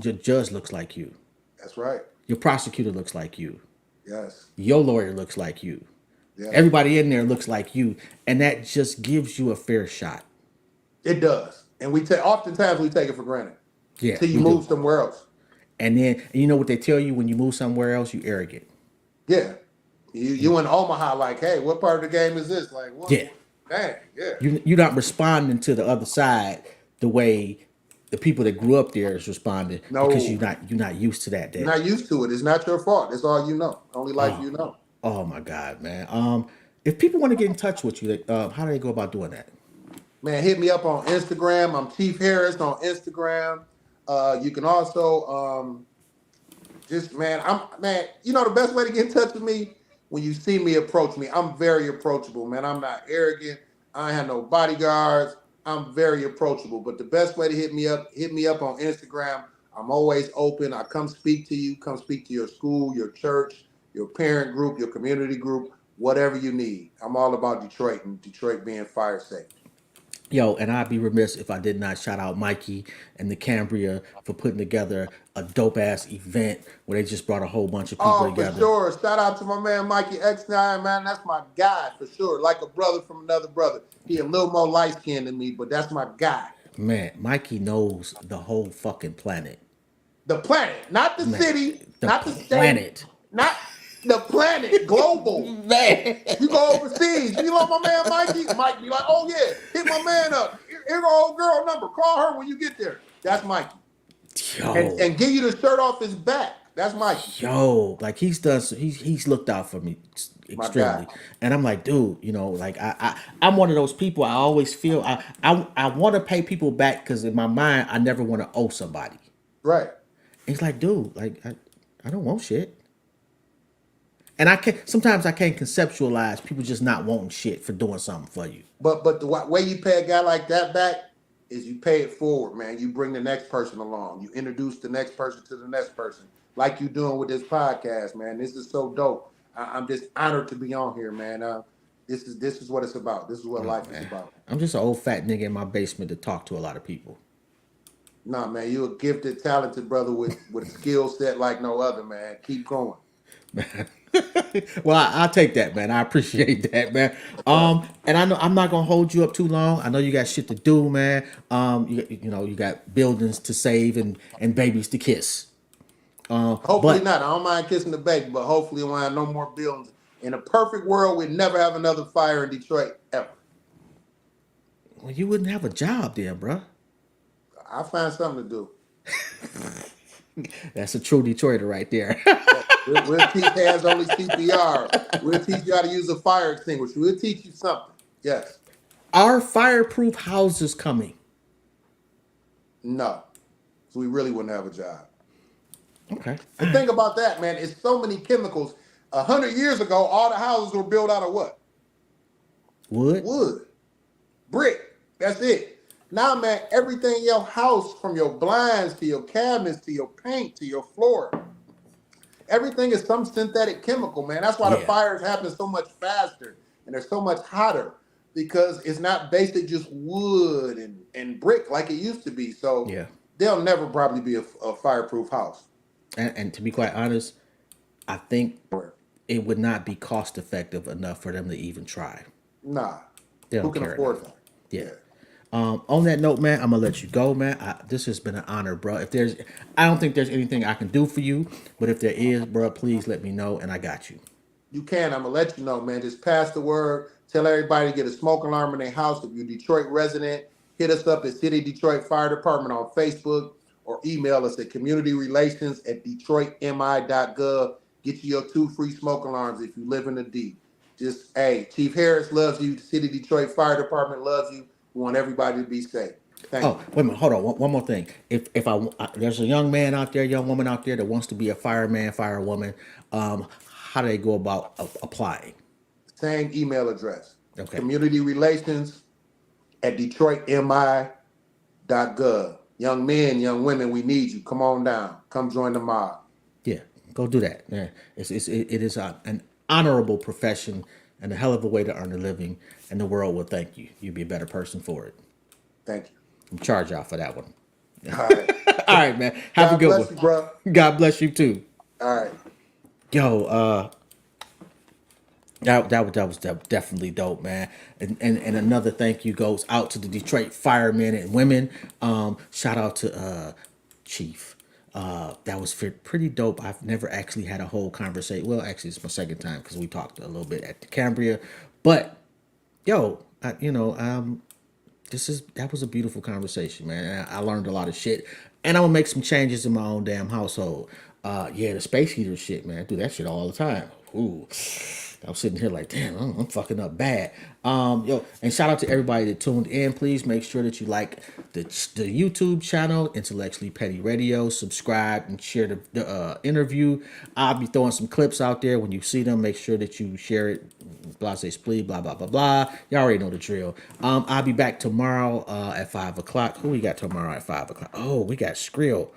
looks like you. That's right. Your prosecutor looks like you. Yes. Your lawyer looks like you. Yes. Everybody in there looks like you, and that just gives you a fair shot. It does. And oftentimes we take it for granted Yeah, till you we move do. somewhere else. And then you know what they tell you when you move somewhere else, you arrogant. Yeah. You in Omaha, like, hey, what part of the game is this? Like, what? Yeah. Dang, yeah. You're not responding to the other side the way the people that grew up there is responding because No, you're not used to that. you're That not used to it. It's not your fault. It's all you know. Only life you know. oh my God, man. If people want to get in touch with you, how do they go about doing that? Man, hit me up on Instagram. I'm Chief Harris on Instagram. You can also just man. You know the best way to get in touch with me when you see me approach me. I'm very approachable, man. I'm not arrogant. I ain't have no bodyguards. I'm very approachable. But the best way to hit me up on Instagram. I'm always open. I come speak to you. Come speak to your school, your church, your parent group, your community group, whatever you need. I'm all about Detroit and Detroit being fire safe. Yo, and I'd be remiss if I did not shout out Mikey and the Cambria for putting together a dope ass event where they just brought a whole bunch of people Oh, for together. sure. Shout out to my man Mikey X9, man. That's my guy for sure. Like a brother from another brother. He a little more light skinned than me, but that's my guy. Man, Mikey knows the whole fucking planet. The planet, not the Man, city, the not the state, planet. not the planet, global. Man. You go overseas. You know my man Mikey? Mike be like, oh yeah, hit my man up. Here's our old girl number. Call her when you get there. That's Mikey. Yo. And give you the shirt off his back. That's Mikey. Yo, like he's looked out for me My guy. extremely, and I'm like, dude, you know, like I'm one of those people. I always feel I want to pay people back because in my mind I never want to owe somebody. Right. It's like, dude, like I don't want shit, and I can't. Sometimes I can't conceptualize people just not wanting shit for doing something for you. But the way you pay a guy like that back is you pay it forward, man. You bring the next person along. You introduce the next person to the next person, like you doing with this podcast, man. This is so dope. I'm just honored to be on here, man. This is what it's about. This is what life is about. I'm just an old fat nigga in my basement to talk to a lot of people. Nah, man, you a gifted, talented brother with a skill set like no other, man. Keep going. Well, I'll take that, man. I appreciate that, man. And I know I'm not gonna hold you up too long. I know you got shit to do, man. You know, you got buildings to save and babies to kiss. Hopefully But not. I don't mind kissing the baby, but hopefully we'll have no more buildings. In a perfect world, we'd never have another fire in Detroit ever. well, you wouldn't have a job then, bruh. I find something to do. That's a true Detroiter right there. We'll teach hands only CPR. We'll teach you how to use a fire extinguisher. We'll teach you something. Yes. Are fireproof houses coming? No. So we really wouldn't have a job. Okay. And think about that, man. It's so many chemicals. 100 years ago, all the houses were built out of what? Wood? Wood. Brick. That's it. Now, man, everything in your house, from your blinds to your cabinets to your paint to your floor, everything is some synthetic chemical, man. That's why the Yeah. fires happen so much faster and they're so much hotter because it's not based at just wood and brick like it used to be. So Yeah. there'll never probably be a fireproof house. And to be quite honest, I think it would not be cost effective enough for them to even try. Nah. They Who don't can care afford enough. that? Yeah. On that note, man, I'm gonna let you go, man. This has been an honor, bro. I don't think there's anything I can do for you, but if there is, bro, please let me know, and I got you. You can. I'm gonna let you know, man. Just pass the word. Tell everybody to get a smoke alarm in their house. If you're a Detroit resident, hit us up at City Detroit Fire Department on Facebook or email us at communityrelations@detroitmi.gov. Get you your 2 free smoke alarms if you live in the D. Just, hey, Chief Harris loves you. The City Detroit Fire Department loves you. We want everybody to be safe. Thank Oh, wait a minute, hold on. One more thing. If there's a young man out there, young woman out there that wants to be a fireman, firewoman, how do they go about applying? you. Same email address. Okay. Communityrelations@detroitmi.gov. Young men, young women, we need you. Come on down. Come join the mob. Yeah, go do that. Yeah, it is an honorable profession and a hell of a way to earn a living, and the world will thank you. You'll be a better person for it. Thank you. Charge y'all for that one. All right. All right, man. Have a God good bless one. you, bro. God bless you too. All right. Yo, that was definitely dope, man. And another thank you goes out to the Detroit firemen and women. Shout out to Chief. That was pretty dope. I've never actually had a whole conversation. Well, actually, it's my second time because we talked a little bit at the Cambria. But yo, That was a beautiful conversation, man. I learned a lot of shit, and I'm gonna make some changes in my own damn household. Yeah, the space heater shit, man. I do that shit all the time. Ooh, I was sitting here like, damn, I'm fucking up bad. Yo, and shout out to everybody that tuned in. Please make sure that you like the YouTube channel, Intellectually Petty Radio. Subscribe and share the interview. I'll be throwing some clips out there. When you see them, make sure that you share it. Blah say splee, blah blah blah blah. Y'all already know the drill. I'll be back tomorrow at 5 o'clock. Who we got tomorrow at 5 o'clock? Oh, we got Skrill.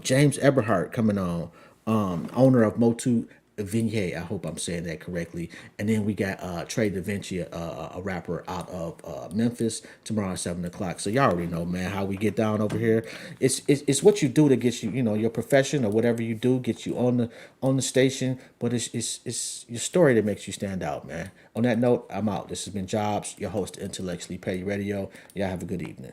James Eberhardt coming on, owner of Motu Vignette. I hope I'm saying that correctly. And then we got Trey Da Vinci, a rapper out of Memphis, tomorrow at 7 o'clock. So y'all already know, man, how we get down over here. It's what you do that gets you, your profession or whatever you do gets you on the station. But it's your story that makes you stand out, man. On that note, I'm out. This has been Jobs, your host, Intellectually Petty Radio. Y'all have a good evening.